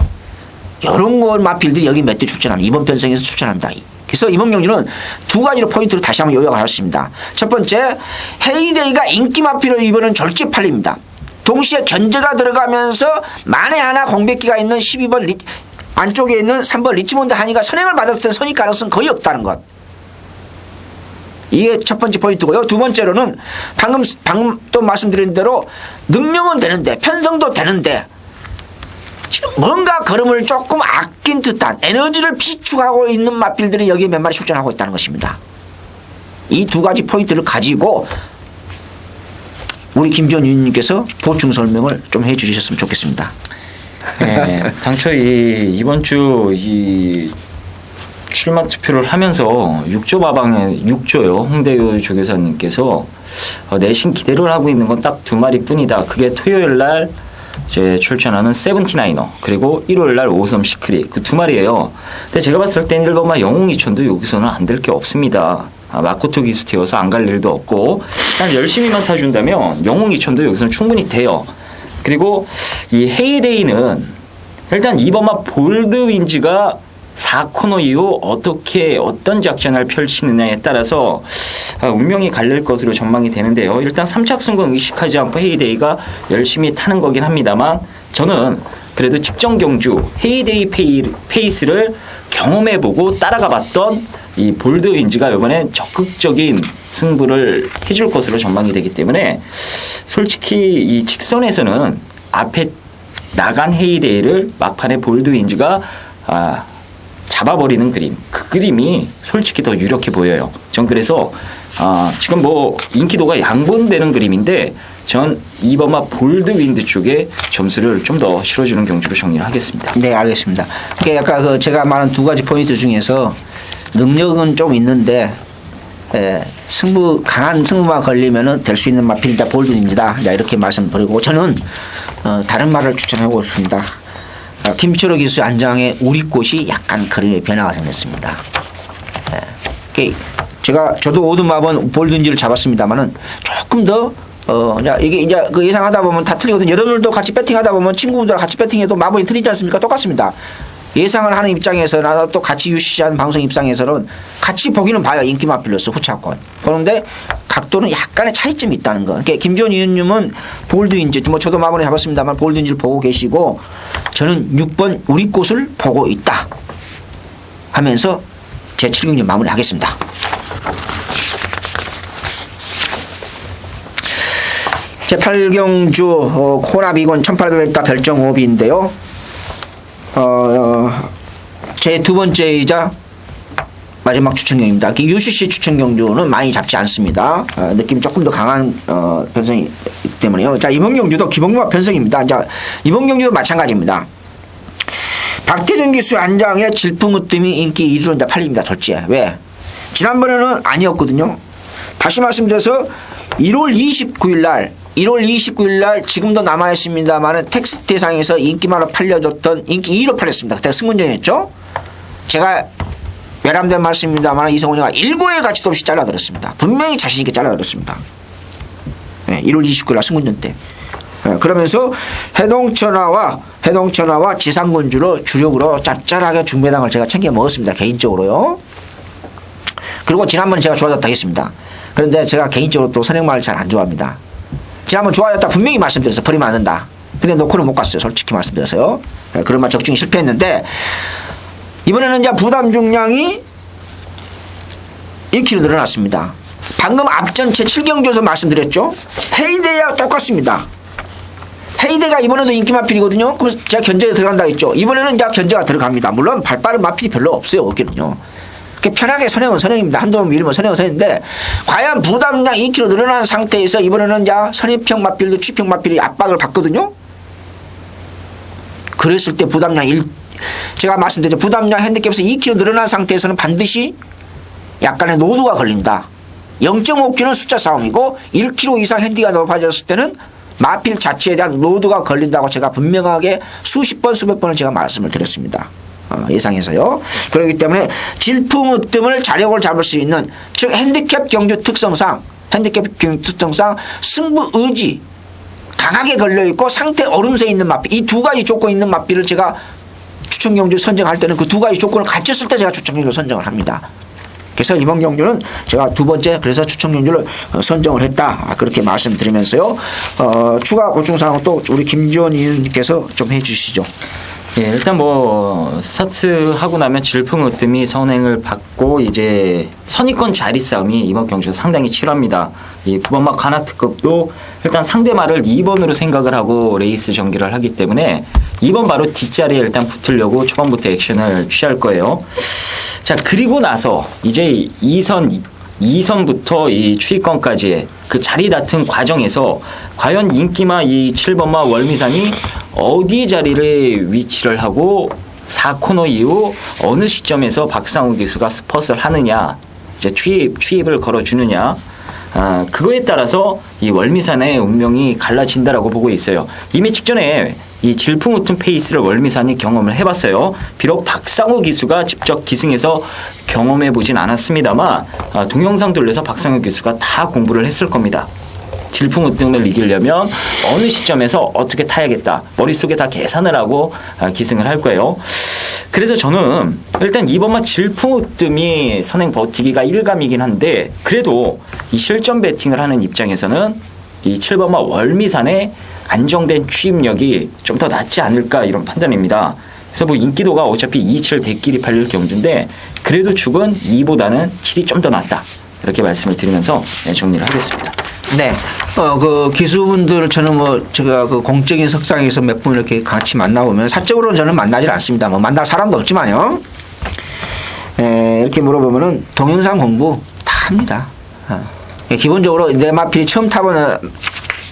이런 걸 마필들이 여기 몇 대 출전합니다. 이번 편성에서 출전합니다. 그래서 이번 경기는 두 가지로 포인트를 다시 한번 요약을 하셨습니다. 첫 번째, 헤이데이가 인기 마필로 이번은 졸지 팔립니다. 동시에 견제가 들어가면서 만에 하나 공백기가 있는 12번 안쪽에 있는 3번 리치몬드 환희가 선행을 받았을 때 선입 가능성은 거의 없다는 것. 이게 첫 번째 포인트고요. 두 번째로는 방금 또 말씀드린 대로 능력은 되는데 편성도 되는데 지금 뭔가 걸음을 조금 아낀 듯한 에너지를 비축하고 있는 마필들이 여기에 몇 마리 출전하고 있다는 것입니다. 이 두 가지 포인트를 가지고 우리 김지원 위원님께서 보충 설명을 좀 해주셨으면 좋겠습니다.
네, 당초 이번 주 출마 투표를 하면서 6조 마방에 6조요. 홍대유 조교사님께서 내신 기대를 하고 있는 건 딱 2마리 뿐이다. 그게 토요일 날 이제 출전하는 세븐티나이너 그리고 일요일 날 오섬 시크릿 그 2마리예요. 근데 제가 봤을 땐 1번마 영웅이천도 여기서는 안 될 게 없습니다. 마코토 기수 태워서 안 갈 일도 없고 그냥 열심히만 타준다면 영웅이천도 여기서는 충분히 돼요. 그리고 이 헤이데이는 일단 2번마 볼드 윈즈가 4코너 이후 어떤 작전을 펼치느냐에 따라서 운명이 갈릴 것으로 전망이 되는데요. 일단 3착 승권 의식하지 않고 헤이데이가 열심히 타는 거긴 합니다만 저는 그래도 직전 경주 헤이데이 페이스를 경험해보고 따라가 봤던 이 볼드 윈즈가 이번에 적극적인 승부를 해줄 것으로 전망이 되기 때문에 솔직히 이 직선에서는 앞에 나간 헤이데이를 막판에 볼드 윈즈가 잡아버리는 그림, 그 그림이 솔직히 더 유력해 보여요. 전 그래서 지금 뭐 인기도가 양분되는 그림인데 전 2번마 볼드윈드 쪽에 점수를 좀 더 실어주는 경주로 정리를 하겠습니다.
네, 알겠습니다. 그게 아까 그 제가 말한 두 가지 포인트 중에서 능력은 좀 있는데 강한 승부만 걸리면은 될 수 있는 마필이다 볼드윈드다 이렇게 말씀드리고 저는 다른 말을 추천하고 있습니다. 김철호 기수 안장의 우리꽃이 약간 그림의 변화가 생겼습니다. 저도 오드마번 볼드윈드를 잡았습니다만은 조금 더 이게 그 예상하다 보면 다 틀리거든요. 여러분들도 같이 배팅하다 보면 친구분들 같이 배팅해도 마법이 틀리지 않습니까? 똑같습니다. 예상을 하는 입장에서나 또 같이 유시하는 방송 입장에서는 같이 보기는 봐요. 인기 마필로서 후차권. 그런데 각도는 약간의 차이점이 있다는 거. 그러니까 김지원 위원님은 볼드윈즈, 뭐 저도 마법을 잡았습니다만 볼드윈즈를 보고 계시고 저는 6번 우리 꽃을 보고 있다 하면서 제 7경기 마무리하겠습니다. 제 8경주 코나비건 1800m 별정 5비인데요. 제 두 번째이자 마지막 추천경입니다. UCC 추천경주는 많이 잡지 않습니다. 느낌이 조금 더 강한 편성이기 때문에요. 자, 이번 경주도 기본마 편성입니다. 자, 이번 경주도 마찬가지입니다. 박태준 기수 안장의 질풍으뜸이 인기 1위로 이제 팔립니다. 돌지에. 왜? 지난번에는 아니었거든요. 다시 말씀드려서 1월 29일 날 지금도 남아있습니다만 텍스트상에서 인기만으로 팔려줬던 인기 2위로 팔렸습니다. 그때 승문전이었죠. 제가 외람된 말씀입니다만 이성훈이가 1고의 가치도 없이 잘라들었습니다. 분명히 자신있게 잘라들었습니다. 1월 29일 날 승문전 때. 그러면서 해동천하와 지상군주로 주력으로 짭짤하게 중배당을 제가 챙겨 먹었습니다. 개인적으로요. 그리고 지난번에 제가 좋아졌다 했습니다. 그런데 제가 개인적으로 또 선행마을 잘 안 좋아합니다. 지난번 좋아졌다 분명히 말씀드려서 버리면 안 된다. 근데 놓고는 못 갔어요. 솔직히 말씀드려서요. 그런 말 적중이 실패했는데 이번에는 이제 부담 중량이 1kg 늘어났습니다. 방금 앞전 제 7경주에서 말씀드렸죠. 헤이데이와 똑같습니다. 헤이데이가 이번에도 인기 마필이거든요. 그래서 제가 견제에 들어간다 했죠. 이번에는 이제 견제가 들어갑니다. 물론 발빠른 마필이 별로 없어요. 거기는요. 편하게 선행은 선행입니다. 한두 번 밀면 선행은 선행인데 과연 부담량 2kg 늘어난 상태에서 이번에는 이제 선입형 마필도 취평 마필이 압박을 받거든요. 그랬을 때 부담량 제가 말씀드렸죠. 부담량 핸디캡에서 2kg 늘어난 상태에서는 반드시 약간의 노드가 걸린다. 0.5kg는 숫자 싸움이고 1kg 이상 핸디가 높아졌을 때는 마필 자체에 대한 노드가 걸린다고 제가 분명하게 수십 번 수백 번을 제가 말씀을 드렸습니다. 예상해서요. 그렇기 때문에 질풍으뜸을 자력을 잡을 수 있는 즉 핸디캡 경주 특성상 승부 의지 강하게 걸려있고 상태 얼음새 있는 마필 이 두 가지 조건 있는 마필을 제가 추천 경주 선정할 때는 그 두 가지 조건을 갖췄을 때 제가 추천 경주를 선정을 합니다. 그래서 이번 경주는 제가 두 번째 그래서 추천 경주를 선정을 했다 그렇게 말씀드리면서요. 추가 보충사항은 또 우리 김지원 의원님께서 좀 해주시죠.
예, 일단 뭐 스타트하고 나면 질풍으뜸이 선행을 받고 이제 선의권 자리 싸움이 이번 경주에서 상당히 치열합니다. 이 9번마 관악특급도 일단 상대마를 2번으로 생각을 하고 레이스 전개를 하기 때문에 2번 바로 뒷자리에 일단 붙으려고 초반부터 액션을 취할 거예요. 자, 그리고 나서 이제 2선부터 이 추위권까지의 그 자리 다툼 과정에서 과연 인기마 이 7번마 월미산이 어디 자리를 위치를 하고 4코너 이후 어느 시점에서 박상우 기수가 스퍼트를 하느냐 이제 추입을 걸어주느냐 그거에 따라서 이 월미산의 운명이 갈라진다라고 보고 있어요. 이미 직전에 이 질풍우tum 페이스를 월미산이 경험을 해봤어요. 비록 박상우 기수가 직접 기승해서 경험해보진 않았습니다만 동영상 돌려서 박상우 기수가 다 공부를 했을 겁니다. 질풍우tum을 이기려면 어느 시점에서 어떻게 타야겠다. 머릿속에 다 계산을 하고 기승을 할 거예요. 그래서 저는 일단 2번마 질풍우tum이 선행 버티기가 일감이긴 한데 그래도 이 실전 배팅을 하는 입장에서는 이 7번마 월미산의 안정된 취입력이 좀 더 낫지 않을까 이런 판단입니다. 그래서 뭐 인기도가 어차피 2, 7 대끼리 팔릴 경주인데 그래도 축은 2보다는 7이 좀 더 낫다. 이렇게 말씀을 드리면서 정리를 하겠습니다.
네. 그 기수분들 저는 뭐 제가 그 공적인 석상에서 몇 분 이렇게 같이 만나보면 사적으로는 저는 만나질 않습니다. 뭐 만날 사람도 없지만요. 이렇게 물어보면은 동영상 공부 다 합니다. 기본적으로 내 마필이 처음 타보는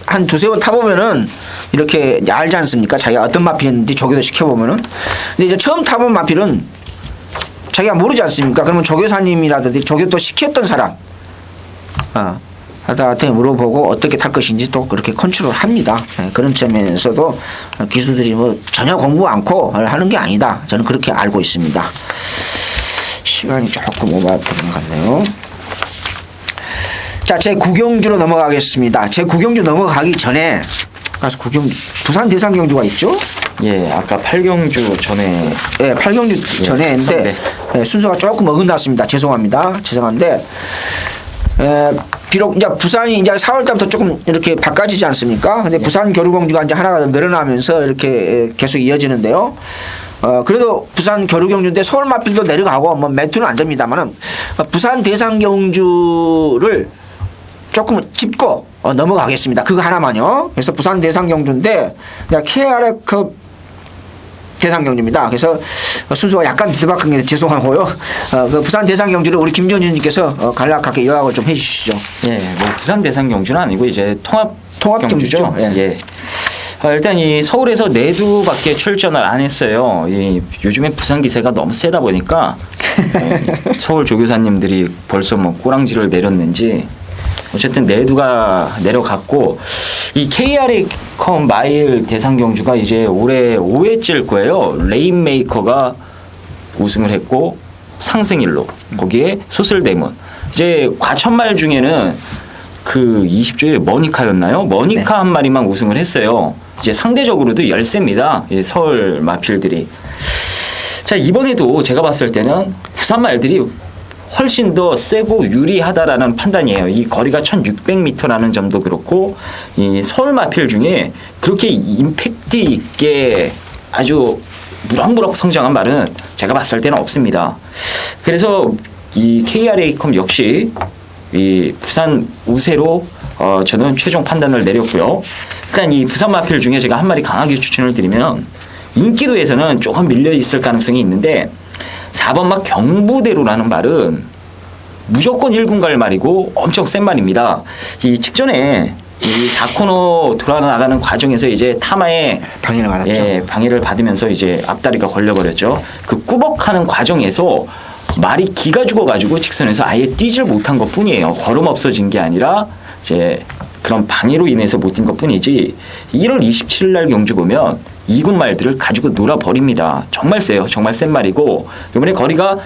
한 두세 번 타보면은 이렇게 알지 않습니까? 자기가 어떤 마필인지 조교도 시켜보면은. 근데 이제 처음 타본 마필은 자기가 모르지 않습니까? 그러면 조교사님이라든지 조교 또 시켰던 사람 하다한테 물어보고 어떻게 탈 것인지 또 그렇게 컨트롤 합니다. 그런 점에서도 기수들이 뭐 전혀 공부 않고 하는 게 아니다. 저는 그렇게 알고 있습니다. 시간이 조금 오버되는 것 같네요. 자, 제 구경주로 넘어가겠습니다. 제 구경주 넘어가기 전에 가서 부산 대상경주가 있죠?
예, 아까 팔경주 전에.
예, 팔경주 전에 했는데 순서가 조금 어긋났습니다. 죄송한데 비록 이제 부산이 이제 4월 달부터 조금 이렇게 바꿔지지 않습니까? 근데 부산 겨루경주가 이제 하나가 더 늘어나면서 이렇게 계속 이어지는데요. 그래도 부산 겨루경주인데 서울 마필도 내려가고 뭐 매투는 안 됩니다만은 부산 대상경주를 조금 짚고 넘어가겠습니다. 그거 하나만요. 그래서 부산 대상경주인데 KRF 대상경주입니다. 그래서 순서가 약간 뒤바뀐 게 죄송하고요. 그 부산 대상경주를 우리 김전희님께서 간략하게 요약을 좀 해주시죠.
예, 뭐 부산 대상경주는 아니고 이제
통합경주죠.
예. 일단 이 서울에서 4두밖에 출전을 안 했어요. 요즘에 부산 기세가 너무 세다 보니까 서울 조교사님들이 벌써 뭐 꼬랑지를 내렸는지 어쨌든 4두가 내려갔고 이 KRA컵 마일 대상경주가 이제 올해 5회째일 거예요. 레인메이커가 우승을 했고 상승일로 거기에 소슬대문 이제 과천말 중에는 그 20조의 머니카였나요? 머니카 한 마리만 우승을 했어요. 이제 상대적으로도 열세입니다. 서울 마필들이. 자, 이번에도 제가 봤을 때는 부산 말들이 훨씬 더 세고 유리하다라는 판단이에요. 이 거리가 1600m라는 점도 그렇고 이 서울 마필 중에 그렇게 임팩트 있게 아주 무럭무럭 성장한 말은 제가 봤을 때는 없습니다. 그래서 이 KRA컵 역시 이 부산 우세로 저는 최종 판단을 내렸고요. 일단 이 부산 마필 중에 제가 한 마리 강하게 추천을 드리면 인기도에서는 조금 밀려 있을 가능성이 있는데 4번 막 경부대로라는 말은 무조건 1군 갈 말이고 엄청 센 말입니다. 이 직전에 이 4코너 돌아나가는 과정에서 이제 타마에
방해를 받았죠.
예, 방해를 받으면서 이제 앞다리가 걸려버렸죠. 그 꾸벅하는 과정에서 말이 기가 죽어가지고 직선에서 아예 뛰질 못한 것 뿐이에요. 걸음 없어진 게 아니라 이제 그런 방해로 인해서 못 뛴 것 뿐이지 1월 27일 날 경주 보면 2군 말들을 가지고 놀아버립니다. 정말 세요. 정말 센 말이고 이번에 거리가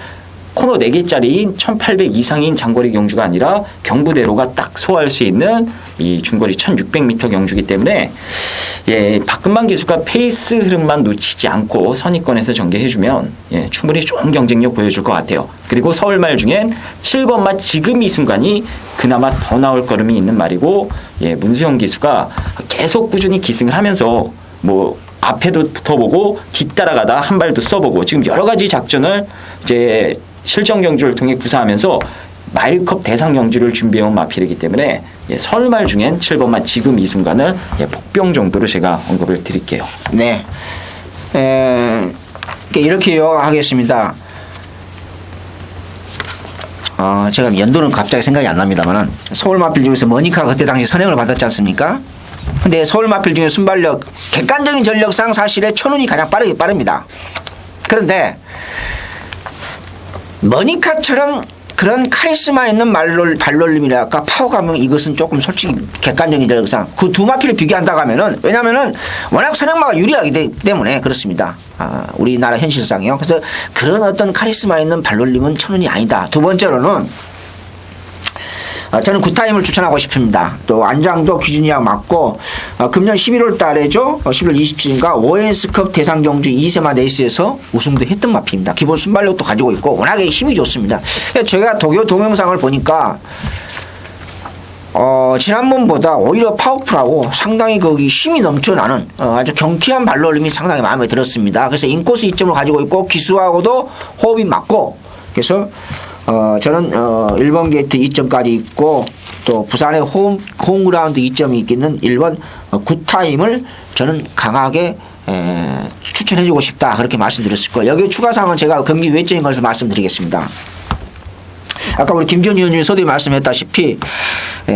코너 4개짜리인 1800 이상인 장거리 경주가 아니라 경부대로가 딱 소화할 수 있는 이 중거리 1600m 경주이기 때문에 예, 박근만 기수가 페이스 흐름만 놓치지 않고 선입권에서 전개해주면 예, 충분히 좋은 경쟁력 보여줄 것 같아요. 그리고 서울말 중엔 7번마 지금 이 순간이 그나마 더 나올 걸음이 있는 말이고 예, 문수영 기수가 계속 꾸준히 기승을 하면서 뭐 앞에도 붙어보고 뒤따라가다 한 발도 써보고 지금 여러 가지 작전을 이제 실전 경주를 통해 구사하면서 마일컵 대상 경주를 준비해온 마필이기 때문에 예, 서울말 중엔 7번마 지금 이 순간을 예, 복병 정도로 제가 언급을 드릴게요.
네. 이렇게 요약하겠습니다. 제가 연도는 갑자기 생각이 안 납니다만은 서울 마필 중에서 머니카가 그때 당시 선행을 받았지 않습니까? 근데 서울 마필 중에 순발력, 객관적인 전력상 사실에 천운이 가장 빠릅니다. 그런데 머니카처럼 그런 카리스마 있는 발놀림이랄까 파워감은 이것은 조금 솔직히 객관적인 전력상 그 두 마필을 비교한다고 하면은 왜냐면은 워낙 선행마가 유리하기 때문에 그렇습니다. 우리나라 현실상이요. 그래서 그런 어떤 카리스마 있는 발놀림은 천운이 아니다. 두 번째로는 저는 굿타임을 추천하고 싶습니다. 또 안장도 기준이랑 맞고 금년 11월 달에죠. 11월 27일인가 오엔스컵 대상경주 2세마 레이스에서 우승도 했던 마피입니다. 기본 순발력도 가지고 있고 워낙에 힘이 좋습니다. 제가 도교 동영상을 보니까 지난번보다 오히려 파워풀하고 상당히 거기 힘이 넘쳐나는 아주 경쾌한 발놀림이 상당히 마음에 들었습니다. 그래서 인코스 이점을 가지고 있고 기수하고도 호흡이 맞고 그래서 저는 1번 게이트 2점까지 있고 또 부산의 홈그라운드 2점이 있겠는 1번 굿타임을 저는 강하게 추천해주고 싶다 그렇게 말씀드렸을 거예요. 여기 추가사항은 제가 경기 외적인 것을 말씀드리겠습니다. 아까 우리 김전 의원님 서두에 말씀했다시피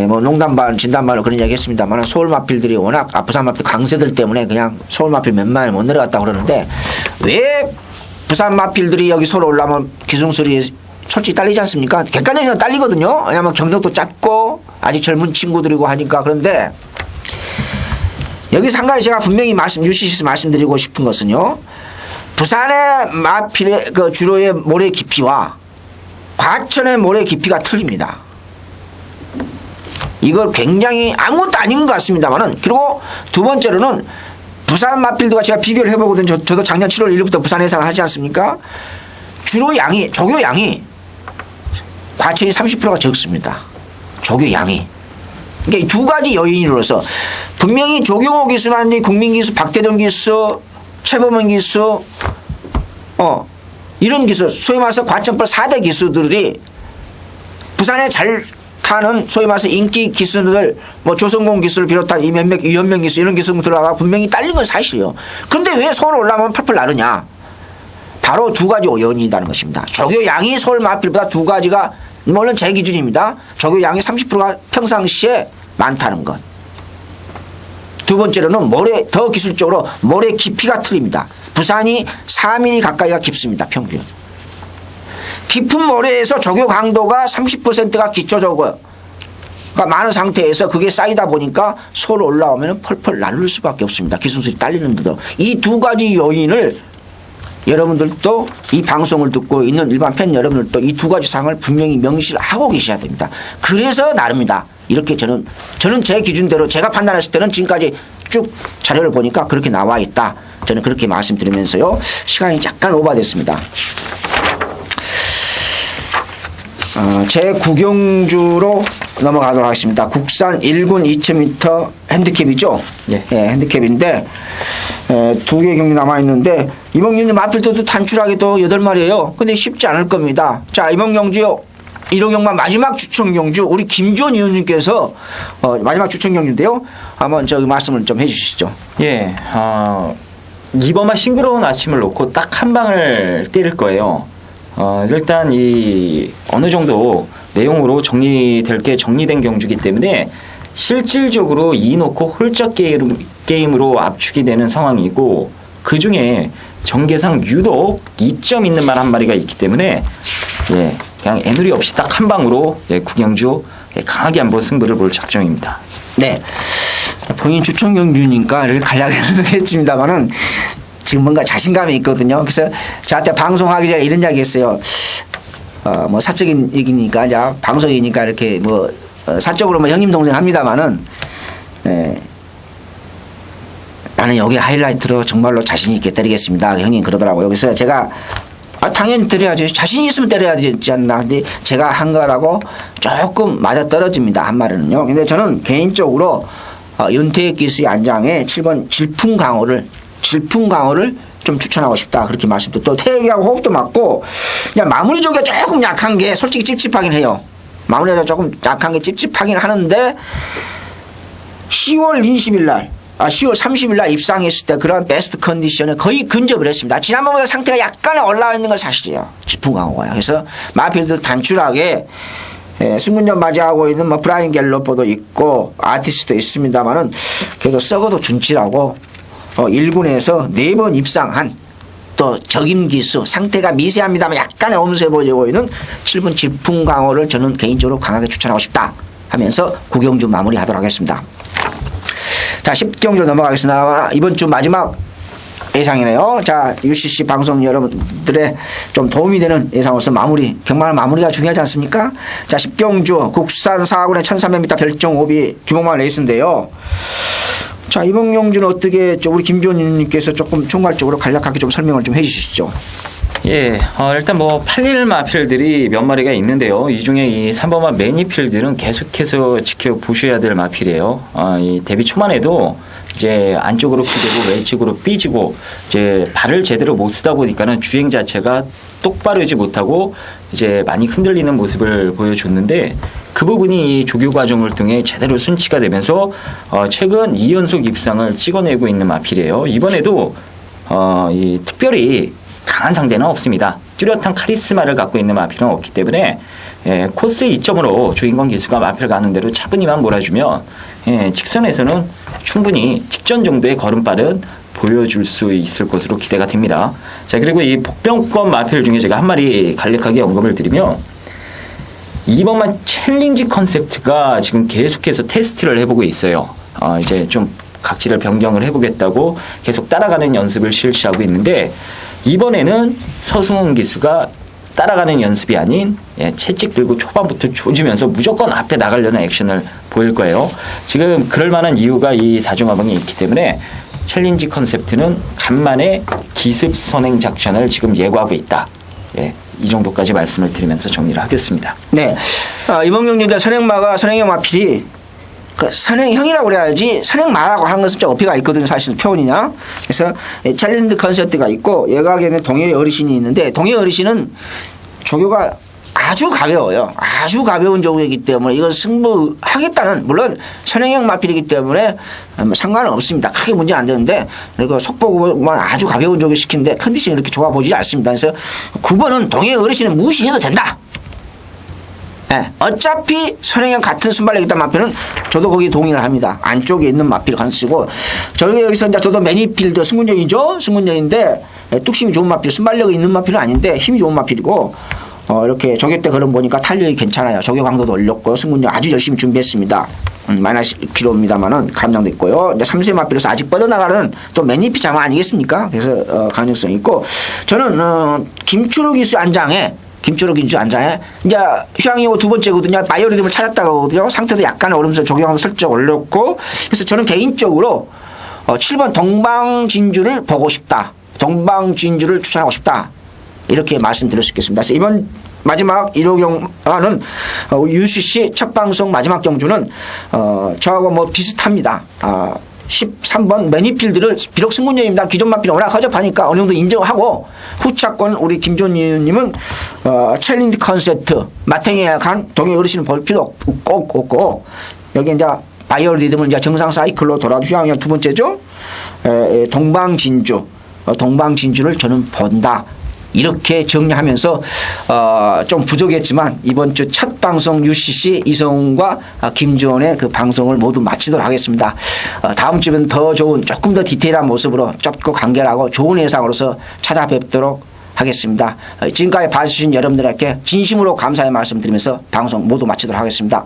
뭐 농담 반 진담 반으로 그런 이야기 했습니다만 서울 마필들이 워낙 부산 마필 강세들 때문에 그냥 서울 마필 몇 마일 못 내려갔다고 그러는데 왜 부산 마필들이 여기 서울 올라오면 기승술이 솔직히 딸리지 않습니까? 객관적으로 딸리거든요. 왜냐하면 경력도 짧고 아직 젊은 친구들이고 하니까. 그런데 여기서 한 가지 제가 분명히 UCC에서 말씀드리고 싶은 것은요. 부산의 마필의 그 주로의 모래 깊이와 과천의 모래 깊이가 틀립니다. 이걸 굉장히 아무것도 아닌 것 같습니다만은. 그리고 두 번째로는 부산 마필들과 제가 비교를 해보거든요. 저도 작년 7월 1일부터 부산 해상을 하지 않습니까? 주로 양이, 조교 양이 과천이 30%가 적습니다. 조교 양이. 그러니까 이 두 가지 요인으로서 분명히 조경호 기수라든지 국민기수, 박대령 기수, 최범원 기수, 이런 기수, 소위 말해서 과천벌 4대 기수들이 부산에 잘 타는 소위 말해서 인기 기수들, 뭐 조성공 기수를 비롯한 이 몇몇 유현명 기수 이런 기수 들어가 분명히 딸린 건 사실이에요. 그런데 왜 서울 올라가면 펄펄 나르냐? 바로 두 가지 요인이 있다는 것입니다. 조교 양이 서울 마필보다 두 가지가 물론 제 기준입니다. 조교 양이 30%가 평상시에 많다는 것. 두 번째로는 모래 더 기술적으로 모래 깊이가 틀립니다. 부산이 4mm 가까이가 깊습니다. 평균. 깊은 모래에서 조교 강도가 30%가 기초조교가 많은 상태에서 그게 쌓이다 보니까 서울 올라오면 펄펄 날릴 수밖에 없습니다. 기술술이 딸리는데도. 이 두 가지 요인을 여러분들도 이 방송을 듣고 있는 일반 팬 여러분들도 이 두 가지 사항을 분명히 명시하고 계셔야 됩니다. 그래서 나릅니다. 이렇게 저는 제 기준대로 제가 판단했을 때는 지금까지 쭉 자료를 보니까 그렇게 나와 있다. 저는 그렇게 말씀드리면서요. 시간이 약간 오버됐습니다. 제 구경주로 넘어가도록 하겠습니다. 국산 1군 2000m 핸디캡이죠.
예.
예, 핸디캡인데 두 개 경기 남아있는데 이번 경기 마필도 단출하기도 8마리예요. 근데 쉽지 않을 겁니다. 자, 이번 경주 1호 경마 마지막 추천 경주 우리 김주원 의원님께서 마지막 추천 경주인데요. 한번 저기 말씀을 좀 해주시죠.
예, 이번만 싱그러운 아침을 놓고 딱 한 방을 때릴 거예요. 일단 이 어느 정도 내용으로 정리될 게 정리된 경주기 때문에 실질적으로 이놓고 홀짝 게임으로 압축이 되는 상황이고 그 중에 전개상 유독 이점 있는 말 한 마리가 있기 때문에 예, 그냥 애누리 없이 딱 한 방으로 구경주 강하게 한번 승부를 볼 작정입니다.
네. 본인 추천 경주니까 이렇게 간략하게 했습니다만은 지금 뭔가 자신감이 있거든요. 그래서 저한테 방송하기 전에 이런 이야기 했어요. 뭐 사적인 얘기니까, 이제 방송이니까 이렇게 뭐 사적으로 뭐 형님 동생 합니다만은, 나는 여기 하이라이트로 정말로 자신있게 때리겠습니다. 형님 그러더라고요. 그래서 제가 당연히 때려야지. 자신 있으면 때려야 되지 않나. 근데 제가 한 거라고 조금 맞아 떨어집니다. 한 말은요. 근데 저는 개인적으로 윤태익 기수의 안장에 7번 질풍강호를 좀 추천하고 싶다. 그렇게 말씀도 또 태익이하고 호흡도 맞고 그냥 마무리 조기가 조금 약한 게 솔직히 찝찝하긴 해요. 마무리가 조금 약한 게 찝찝하긴 하는데 10월 20일 날 10월 30일 날 입상했을 때 그런 베스트 컨디션에 거의 근접을 했습니다. 지난번보다 상태가 약간 올라와 있는 건 사실이에요. 질풍강호가요. 그래서 마필도 단출하게 승군전 맞이하고 있는 뭐 브라인 갤러퍼도 있고 아티스트도 있습니다만은 그래도 썩어도 준치라고 1군에서 4번 입상한 또 적임 기수 상태가 미세합니다만 약간의 엄세 보이고 있는 7번 질풍강호를 저는 개인적으로 강하게 추천하고 싶다 하면서 구경주 마무리하도록 하겠습니다. 자, 10경주 넘어가겠습니다. 이번 주 마지막 예상이네요. 자, UCC 방송 여러분들의 좀 도움이 되는 예상으로서 경마는 마무리가 중요하지 않습니까? 자, 10경주 국산 4군의 1300m 별정 오비 규모만 레이스인데요. 자, 이번 경주는 어떻게 우리 김주원 님께서 조금 총괄적으로 간략하게 좀 설명을 좀 해주시죠.
예, 일단 뭐 8일 마필들이 몇 마리가 있는데요. 이 중에 이 3번마 매니필들은 계속해서 지켜보셔야 될 마필이에요. 이 데뷔 초반에도 이제 안쪽으로 삐지고 외측으로 삐지고 이제 발을 제대로 못 쓰다 보니까는 주행 자체가 똑바르지 못하고 이제 많이 흔들리는 모습을 보여줬는데 그 부분이 이 조교 과정을 통해 제대로 순치가 되면서 최근 2연속 입상을 찍어내고 있는 마필이에요. 이번에도 이 특별히 강한 상대는 없습니다. 뚜렷한 카리스마를 갖고 있는 마필은 없기 때문에 코스 2점으로 조인권 기수가 마필 가는 대로 차분히만 몰아주면 직선에서는 충분히 직전 정도의 걸음발은 보여줄 수 있을 것으로 기대가 됩니다. 자, 그리고 이 복병권 마필 중에 제가 한 마리 간략하게 언급을 드리면 이번만 챌린지 컨셉트가 지금 계속해서 테스트를 해보고 있어요. 이제 좀 각지를 변경을 해보겠다고 계속 따라가는 연습을 실시하고 있는데 이번에는 서승훈 기수가 따라가는 연습이 아닌 채찍 들고 초반부터 조지면서 무조건 앞에 나가려는 액션을 보일 거예요. 지금 그럴 만한 이유가 이 4중화방이 있기 때문에 챌린지 컨셉트는 간만에 기습 선행 작전을 지금 예고하고 있다. 이 정도까지 말씀을 드리면서 정리를 하겠습니다.
네. 이몽룡 선행형 마필이 그 선행형이라고 그래야지 선행마라고 하는 것은 좀 어폐가 있거든요. 사실 표현이냐. 그래서 챌린지 컨셉트가 있고 예각에는 동해 어르신이 있는데 동해 어르신은 조교가 아주 가벼워요. 아주 가벼운 조교이기 때문에 이건 승부하겠다는 물론 선행형 마필이기 때문에 상관은 없습니다. 크게 문제 안 되는데 그리고 속보고만 아주 가벼운 조교 시키는데 컨디션이 이렇게 좋아 보이지 않습니다. 그래서 9번은 동해 어르신은 무시해도 된다. 어차피 선행형 같은 순발력이다 마필은 저도 거기 동의를 합니다. 안쪽에 있는 마필을 가르치고 저희 여기서 이제 저도 매니필드 승군전이죠. 승군전인데 뚝심이 좋은 마필, 순발력이 있는 마필은 아닌데 힘이 좋은 마필이고 이렇게 조교 때 그런 보니까 탄력이 괜찮아요. 조교 강도도 올렸고 승군전 아주 열심히 준비했습니다. 마이너스 1kg입니다만은 감량도 있고요. 이제 3세 마필로서 아직 뻗어나가는 또 매니피 자마 아니겠습니까? 그래서 가능성이 있고 저는 김초록 기수 안장에 이제 휴양이고 두 번째거든요. 바이오리듬을 찾았다거든요. 상태도 약간 오르면서 조경도 슬쩍 올렸고 그래서 저는 개인적으로 7번 동방진주를 보고 싶다. 동방진주를 추천하고 싶다. 이렇게 말씀드릴 수 있겠습니다. 그래서 이번 마지막 1호 경화는 UCC 첫 방송 마지막 경주는 저하고 뭐 비슷합니다. 13번 매니필드를 비록 승군전입니다. 기존 마필은 워낙 허접하니까 어느 정도 인정하고 후차권 우리 김종님은 챌린지 컨셉트 마탱이에 간 동해 어르신을 볼 필요 없고 여기 이제 바이오 리듬을 이제 정상 사이클로 돌아도 휴양이 두 번째죠. 동방진주를 저는 본다. 이렇게 정리하면서 좀 부족했지만 이번 주 첫 방송 UCC 이성훈과 김주원의 그 방송을 모두 마치도록 하겠습니다. 다음 주는 더 좋은 조금 더 디테일한 모습으로 좁고 간결하고 좋은 예상으로서 찾아뵙도록 하겠습니다. 지금까지 봐주신 여러분들에게 진심으로 감사의 말씀 드리면서 방송 모두 마치도록 하겠습니다.